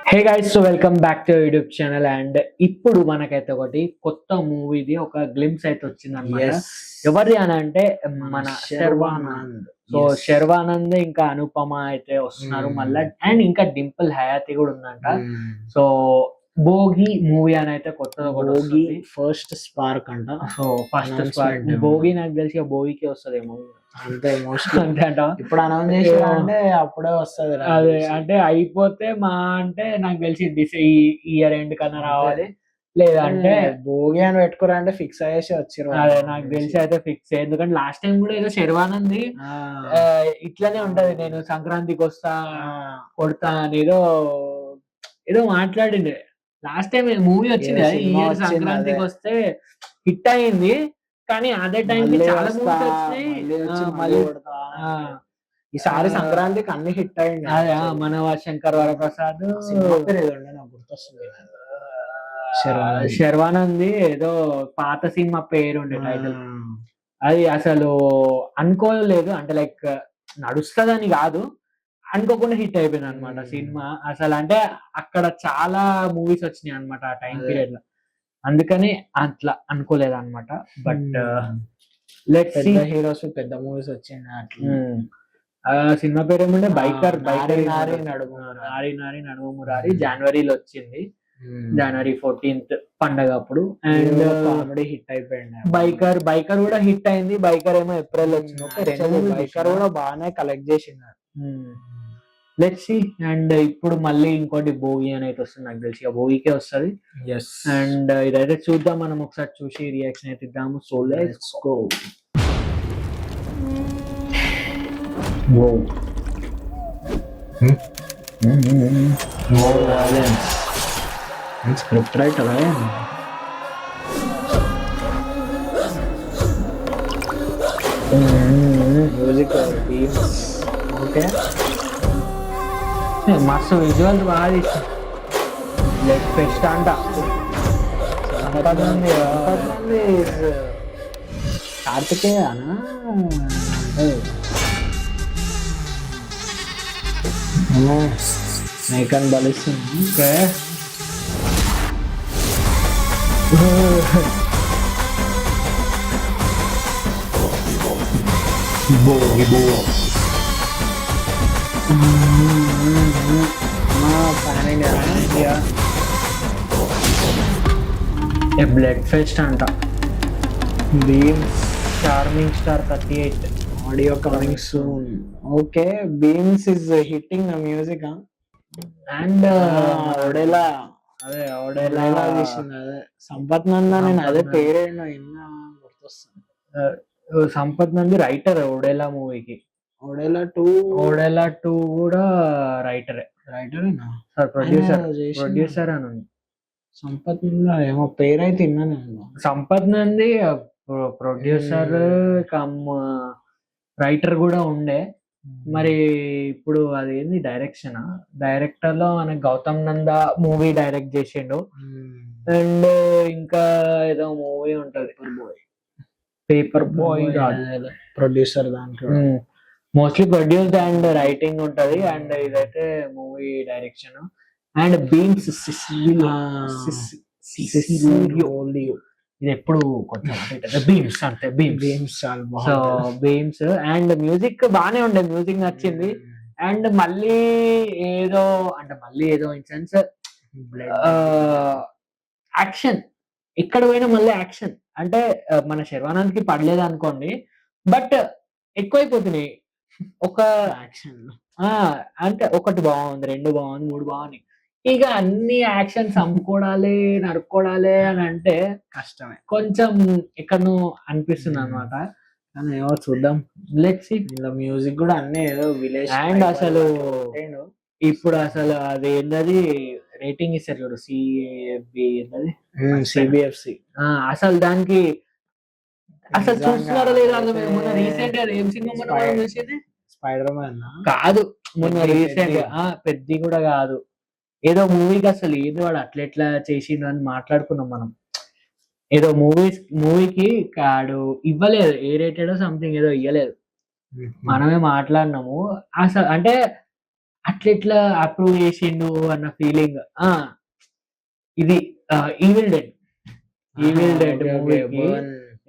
Hey guys, so welcome back to YouTube channel. And ఇప్పుడు మనకైతే ఒకటి కొత్త మూవీది ఒక గ్లిమ్స్ అయితే వచ్చింది అనమాట. ఎస్ ఎవరిది అని అంటే మన శర్వానంద్. శర్వానంద్. సో శర్వానంద్ ఇంకా అనుపమ అయితే వస్తున్నారు మళ్ళా, అండ్ ఇంకా డింపుల్ హయాతి కూడా ఉందంట. సో భోగి మూవీ అని అయితే కొత్తగా ఒకటి భోగి వస్తుంది. ఫస్ట్ స్పార్క్ అంట. So first Announcement. భోగి నాకు తెలిసి భోగికి వస్తుందేమో. అంతే మోస్ట్లీ అంతే అంట. ఇప్పుడు అనౌన్స్ చేసినా అంటే అప్పుడే వస్తుంది. అదే అంటే అయిపోతే మా అంటే నాకు తెలిసి ఈ ఇయర్ ఎండ్ కన్నా రావాలి, లేదంటే భోగి అని పెట్టుకురా అంటే ఫిక్స్ అయ్యేసి వచ్చిర్రు. అదే నాకు తెలిసి అయితే ఫిక్స్. ఎందుకంటే లాస్ట్ టైం కూడా ఏదో శర్వానంది ఇట్లానే ఉంటది, నేను సంక్రాంతికి వస్తా కొడతా అని ఏదో ఏదో మాట్లాడింది. లాస్ట్ టైం మూవీ వచ్చింది ఏదో కదా, ఈ సినిమా ఇయర్ వచ్చింది, సంక్రాంతికి అదే. వస్తే హిట్ అయింది. కానీ అదే టైం మళ్ళీ చాలా వస్తా, మూవీస్ వచ్చినాయి. మళ్ళీ వచ్చి ఆ, మళ్ళీ మళ్ళీ కొడతా. ఆ, ఈసారి సంక్రాంతికి అన్ని హిట్ అయింది. అదే మన శంకర్ వరప్రసాద్ సినిమా పేరు ఏదో ఉండే నాకు గుర్తొస్తుంది. శర్వానంద్. శర్వానంది ఏదో పాత సినిమా పేరు ఉండే టైటిల్. అది అసలు అనుకోలేదు, అంటే లైక్ నడుస్తుందని కాదు, అనుకోకుండా హిట్ అయిపోయింది అనమాట సినిమా. అసలు అంటే అక్కడ చాలా మూవీస్ వచ్చినాయి అనమాట ఆ టైం అదే. పీరియడ్ లో, అందుకని అట్లా అనుకోలేదు అనమాట. బట్ లెట్స్ పెద్ద హీరోస్ పెద్ద మూవీస్ వచ్చింది అట్లా. ఆ సినిమా పేరు ఏమంటే బైకర్ నారి నారి నడుము. నారి నారి నడుము మురారి జనవరిలో వచ్చింది, జనవరి 14th పండగ అప్పుడు. అండ్ కామెడీ హిట్ అయిపోయింది. బైకర్ కూడా హిట్ అయింది. బైకర్ ఏమో ఏప్రిల్ వచ్చింది. బైకర్ కూడా బాగానే కలెక్ట్ చేసింది. Let's see. అండ్ ఇప్పుడు మళ్ళీ ఇంకోటి భోగి అని అయితే వస్తుంది, నాకు తెలిసి భోగికే వస్తుంది. అండ్ ఇదైతే చూద్దాం, మనం ఒకసారి చూసి రియాక్షన్ అయితే ఇద్దాము. So let's go. Script writer music okay, మస్తు విజువల్ బాగా తీసారు. లెగ్ ఫెస్ట్ అంట కార్తికేయనా మేకన్ బలిస్తుంది. ఓకే, బ్లడ్ ఫెస్ట్ అంట. Bheems charming star 38 audio coming soon. Okay, Bheems is hitting the music. And Odela అదే ఒడేలా తీసింది. అదే సంపత్ నందా. నేను అదే పేరేంటో ఇన్నా గుర్తొస్తుంది. సంపత్ నంది రైటర్ ఒడేలా మూవీకి. ఒడేలా ఓడెలా 2 కూడా రైటరే. రైటరేనా సార్ ప్రొడ్యూసర్ అని ఉంది. సంపత్ నందా ఏమో పేరైతే విన్నా నేను. Sampath Nandi producer cum writer కూడా ఉండే. మరి ఇప్పుడు అది ఏంది డైరెక్టర్ లో మన గౌతమ్ నందా మూవీ డైరెక్ట్ చేసిండు. అండ్ ఇంకా ఏదో మూవీ ఉంటది పేపర్ బాయ్, ప్రొడ్యూసర్ దాంట్లో మోస్ట్లీ ప్రొడ్యూస్డ్ అండ్ రైటింగ్ ఉంటది. అండ్ ఇదైతే మూవీ డైరెక్షన్. అండ్ బీమ్స్ ఇది ఎప్పుడు కొంచెం బీమ్స్ అంటే Bheems so Bheems. And music బానే ఉండే, మ్యూజిక్ నచ్చింది. అండ్ మళ్ళీ ఏదో ఇన్ సెన్స్ యాక్షన్, ఇక్కడ పోయినా మళ్ళీ యాక్షన్. అంటే మన శర్వానంద్ కి పడలేదు అనుకోండి, బట్ ఎక్కువైపోతున్నాయి. ఒక యాక్షన్ అంటే ఒకటి బాగుంది, 2 బాగుంది, 3 బాగుంది. ఇక అన్ని యాక్షన్స్ అమ్ముకోడాలి, నరుక్కోడాలి అని అంటే కష్టమే కొంచెం ఎక్కడనో అనిపిస్తుంది అనమాట. కానీ ఏమో చూద్దాం. Let's see. ఇలా మ్యూజిక్ కూడా అన్ని ఏదో విలేజ్. అండ్ అసలు ఇప్పుడు అసలు అది ఏంటది రేటింగ్ ఇస్తారు చూడు, సిఎఫ్బి ఏంటది సిబిఎఫ్సి. అసలు దానికి అసలు చూస్తున్నారో లేదో అర్థమైంది. మొన్న రీసెంట్ గా ఏం సినిమా చూసేది స్పైడర్ మ్యాన్ కాదు, మొన్న రీసెంట్ పెద్ద కూడా కాదు, ఏదో మూవీకి అసలు ఏదో వాడు అట్లా చేసిండు అని మాట్లాడుకున్నాం మనం. ఏదో మూవీకి కాడు ఇవ్వలేదు, ఏ రేటెడ్ సంథింగ్ ఏదో ఇవ్వలేదు, మనమే మాట్లాడినాము. అసలు అంటే అట్లా అప్రూవ్ చేసిండు అన్న ఫీలింగ్. ఇది ఈవిల్ డెడ్ మూవీకి,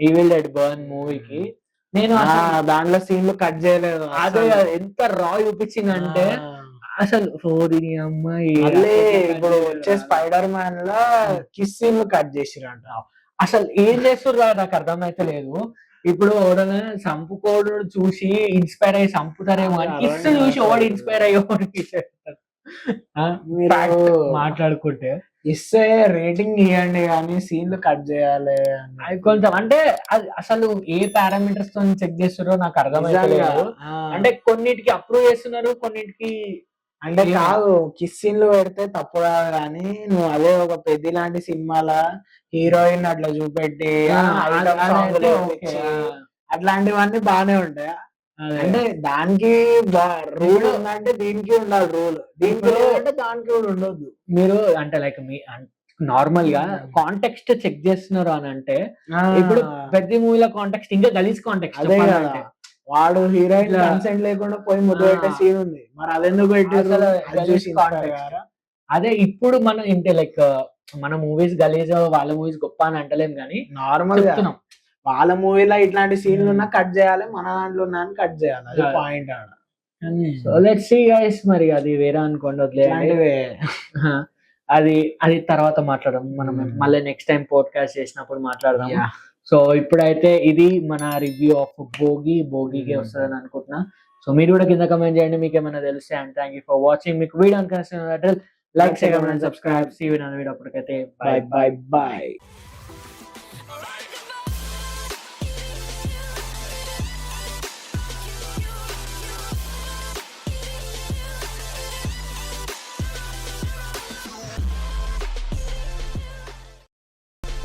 ఈవిల్ డెడ్ బర్న్ మూవీకి నేను దాంట్లో సీన్లు కట్ చేయలేదు. అదే ఎంత రా చూపించిందంటే అసలు దీని అమ్మాయి ఇప్పుడు వచ్చే స్పైడర్ మ్యాన్ లో కిస్ సీన్లు కట్ చేసిరంట. అసలు ఏం చేస్తుర్రా నాకు అర్థమైతే లేదు. ఇప్పుడు ఎవడన్నా చంపుకోడు చూసి ఇన్స్పైర్ అయ్యి చంపుతారేమో అని కిస్ చూసి ఎవడు ఇన్స్పైర్ అయ్యి మాట్లాడుకుంటే ఇస్తే రేటింగ్ ఇవ్వండి కానీ సీన్లు కట్ చేయాలి అది కొంచెం అంటే అది అసలు ఏ పారామీటర్స్ తో చెక్ చేస్తారో నాకు అర్థమైతలేదు. అంటే కొన్నిటికి అప్రూవ్ చేస్తున్నారు, కొన్నిటికి అంటే కాదు. కిస్ సీన్లు పెడితే తప్పు కాదు కానీ నువ్వు అదే ఒక పెద్ద లాంటి సినిమాల హీరోయిన్ అట్లా చూపెట్టి అట్లాంటివన్నీ బానే ఉంటాయి. అంటే దానికి రూల్ ఉందంటే దీనికి ఉండాలి రూల్, దీనికి అంటే దానికి కూడా ఉండొద్దు. మీరు అంటే లైక్ మీ నార్మల్ గా కాంటెక్స్ట్ చెక్ చేస్తున్నారు అని అంటే ఇప్పుడు ప్రతి మూవీలో కాంటెక్స్ట్ ఇంకా గలీజ్ కాంటెక్స్ట్. అదే కదా, వాడు హీరోయిన్ కన్సెంట్ లేకుండా పోయి ముద్దు పెట్టే సీన్ ఉంది, మరి అదెందుకు పెట్టారు? అదే ఇప్పుడు మనం ఇంటే లైక్ మన మూవీస్ గలీజ్ వాళ్ళ మూవీస్ గొప్ప అని అంటలేం కానీ నార్మల్ చెప్తున్నాం. వాళ్ళ మూవీలో ఇట్లాంటి సీన్లు ఉన్నా కట్ చేయాలి, మన దాంట్లో ఉన్నా కట్ చేయాలి, అది పాయింట్ ఆడ. సో లెట్స్ సీ గైస్, మరి అది వేరే అనుకోండి, వదిలేయండి. అది తర్వాత మాట్లాడదాం మనం, మళ్ళీ నెక్స్ట్ టైం పోడ్కాస్ట్ చేసినప్పుడు మాట్లాడదాం. సో ఇప్పుడైతే ఇది మన రివ్యూ ఆఫ్ భోగికి వస్తుందని అనుకుంటున్నా. సో మీరు కూడా కింద కమెంట్ చేయండి మీకు ఏమైనా తెలిస్తే. And thank you for watching. మీకు వీడియో అనుకున్న like, share, subscribe. See you in a video. అప్పటికైతే బై.